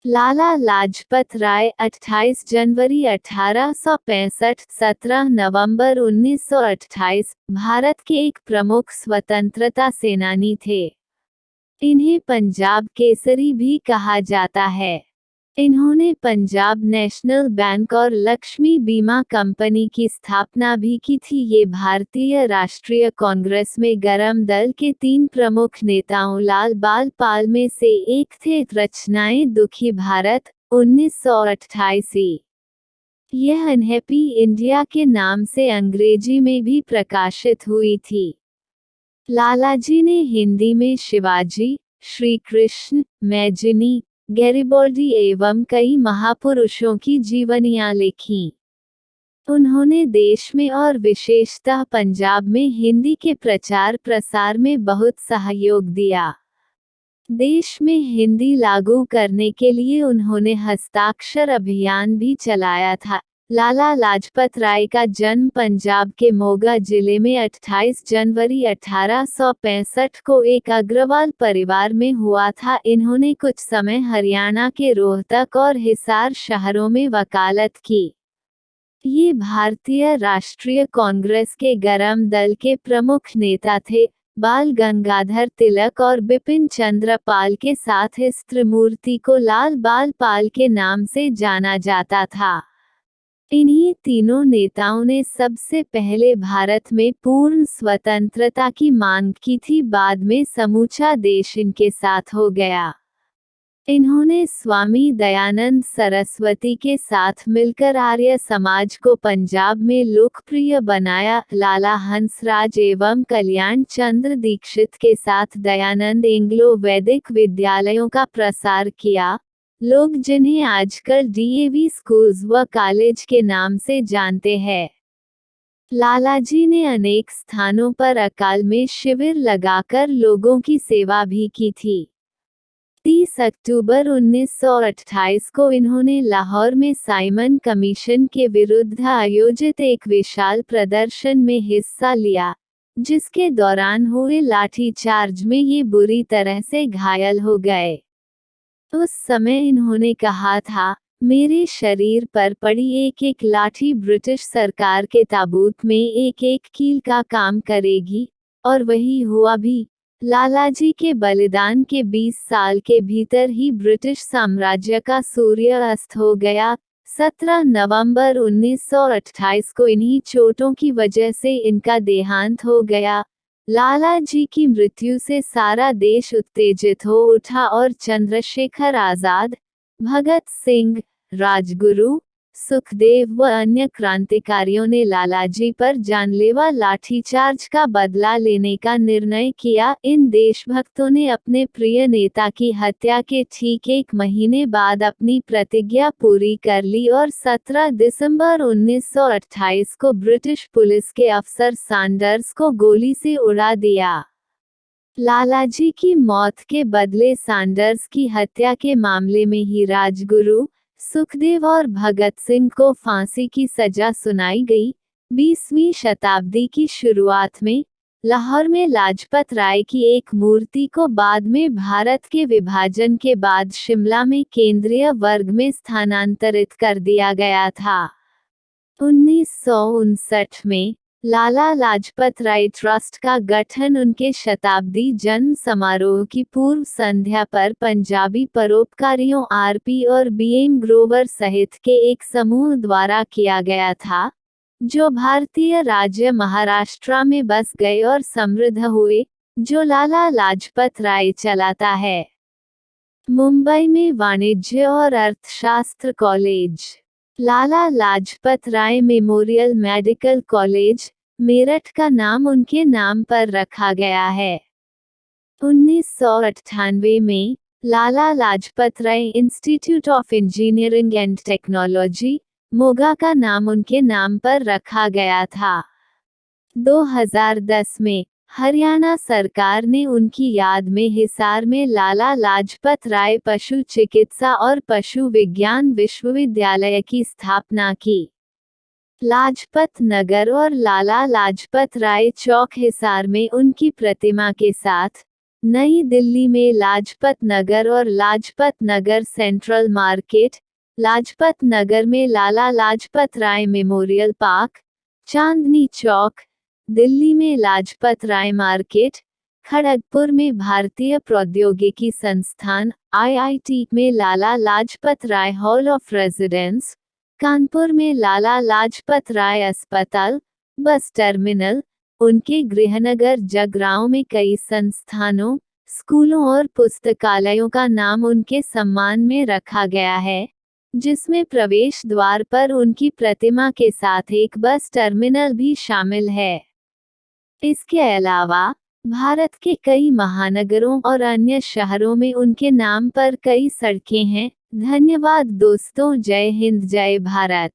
लाला लाजपत राय 28 जनवरी 1865 17 नवंबर 1928 भारत के एक प्रमुख स्वतंत्रता सेनानी थे। इन्हें पंजाब केसरी भी कहा जाता है। इन्होंने पंजाब नेशनल बैंक और लक्ष्मी बीमा कंपनी की स्थापना भी की थी। ये भारतीय राष्ट्रीय कांग्रेस में गरम दल के 3 प्रमुख नेताओं लाल बाल पाल में से एक थे। रचनाएं दुखी भारत 1988। यह अनहैप्पी इंडिया के नाम से अंग्रेजी में भी प्रकाशित हुई थी। लालाजी ने हिंदी में शिवाजी, श्री कृष्ण, मैजिनी, गैरिबॉल्डी एवं कई महापुरुषों की जीवनियां लिखीं। उन्होंने देश में और विशेषतः पंजाब में हिंदी के प्रचार प्रसार में बहुत सहयोग दिया। देश में हिंदी लागू करने के लिए उन्होंने हस्ताक्षर अभियान भी चलाया था। लाला लाजपत राय का जन्म पंजाब के मोगा जिले में 28 जनवरी 1865 को एक अग्रवाल परिवार में हुआ था। इन्होंने कुछ समय हरियाणा के रोहतक और हिसार शहरों में वकालत की। ये भारतीय राष्ट्रीय कांग्रेस के गरम दल के प्रमुख नेता थे। बाल गंगाधर तिलक और बिपिन चंद्र पाल के साथ इस त्रिमूर्ति को लाल बाल पाल के नाम से जाना जाता था। इन्हीं तीनों नेताओं ने सबसे पहले भारत में पूर्ण स्वतंत्रता की मांग की थी। बाद में समूचा देश इनके साथ हो गया। इन्होंने स्वामी दयानंद सरस्वती के साथ मिलकर आर्य समाज को पंजाब में लोकप्रिय बनाया। लाला हंसराज एवं कल्याण चंद्र दीक्षित के साथ दयानंद एंग्लो वैदिक विद्यालयों का प्रसार किया। लोग जिन्हें आजकल डीएवी स्कूल्स व कॉलेज के नाम से जानते हैं। लालाजी ने अनेक स्थानों पर अकाल में शिविर लगाकर लोगों की सेवा भी की थी। 30 अक्टूबर 1928 को इन्होंने लाहौर में साइमन कमीशन के विरुद्ध आयोजित एक विशाल प्रदर्शन में हिस्सा लिया, जिसके दौरान हुए लाठीचार्ज में ये बुरी तरह से घायल हो गए। उस समय इन्होंने कहा था, मेरे शरीर पर पड़ी एक एक लाठी ब्रिटिश सरकार के ताबूत में एक एक कील का काम करेगी, और वही हुआ भी। लालाजी के बलिदान के 20 साल के भीतर ही ब्रिटिश साम्राज्य का सूर्य अस्त हो गया। 17 नवंबर 1928 को इन्हीं चोटों की वजह से इनका देहांत हो गया। लाला जी की मृत्यु से सारा देश उत्तेजित हो उठा और चंद्रशेखर आजाद, भगत सिंह, राजगुरु, सुखदेव व अन्य क्रांतिकारियों ने लालाजी पर जानलेवा लाठीचार्ज का बदला लेने का निर्णय किया। इन देशभक्तों ने अपने प्रिय नेता की हत्या के ठीक 1 महीने बाद अपनी प्रतिज्ञा पूरी कर ली और 17 दिसंबर 1928 को ब्रिटिश पुलिस के अफसर सैंडर्स को गोली से उड़ा दिया। लालाजी की मौत के बदले सैंडर्स की हत्या के मामले में ही राजगुरु, सुखदेव और भगत सिंह को फांसी की सजा सुनाई गई। 20वीं शताब्दी की शुरुआत में लाहौर में लाजपत राय की एक मूर्ति को बाद में भारत के विभाजन के बाद शिमला में केंद्रीय वर्ग में स्थानांतरित कर दिया गया था। 1959 में लाला लाजपत राय ट्रस्ट का गठन उनके शताब्दी जन्म समारोह की पूर्व संध्या पर पंजाबी परोपकारियों आरपी और बीएम ग्रोवर सहित के एक समूह द्वारा किया गया था, जो भारतीय राज्य महाराष्ट्र में बस गए और समृद्ध हुए, जो लाला लाजपत राय चलाता है। मुंबई में वाणिज्य और अर्थशास्त्र कॉलेज, लाला लाजपत राय मेमोरियल मेडिकल कॉलेज, मेरठ का नाम उनके नाम पर रखा गया है। 1998 में Lala Lajpat Rai institute of engineering and technology, Moga का नाम उनके नाम पर रखा गया था। 2010 में हरियाणा सरकार ने उनकी याद में हिसार में लाला लाजपत राय पशु चिकित्सा और पशु विज्ञान विश्वविद्यालय की स्थापना की। लाजपत नगर और लाला लाजपत राय चौक हिसार में उनकी प्रतिमा के साथ नई दिल्ली में लाजपत नगर और लाजपत नगर सेंट्रल मार्केट, लाजपत नगर में लाला लाजपत राय मेमोरियल पार्क, चांदनी चौक, दिल्ली में लाजपत राय मार्केट, खड़गपुर में भारतीय प्रौद्योगिकी संस्थान (IIT) में लाला लाजपत राय हॉल ऑफ रेजिडेंस, कानपुर में लाला लाजपत राय अस्पताल, बस टर्मिनल, उनके गृहनगर जगरांव में कई संस्थानों, स्कूलों और पुस्तकालयों का नाम उनके सम्मान में रखा गया है, जिसमें प्रवेश द्वार पर उनकी प्रतिमा के साथ एक बस टर्मिनल भी शामिल है। इसके अलावा भारत के कई महानगरों और अन्य शहरों में उनके नाम पर कई सड़कें हैं। धन्यवाद दोस्तों। जय हिंद, जय भारत।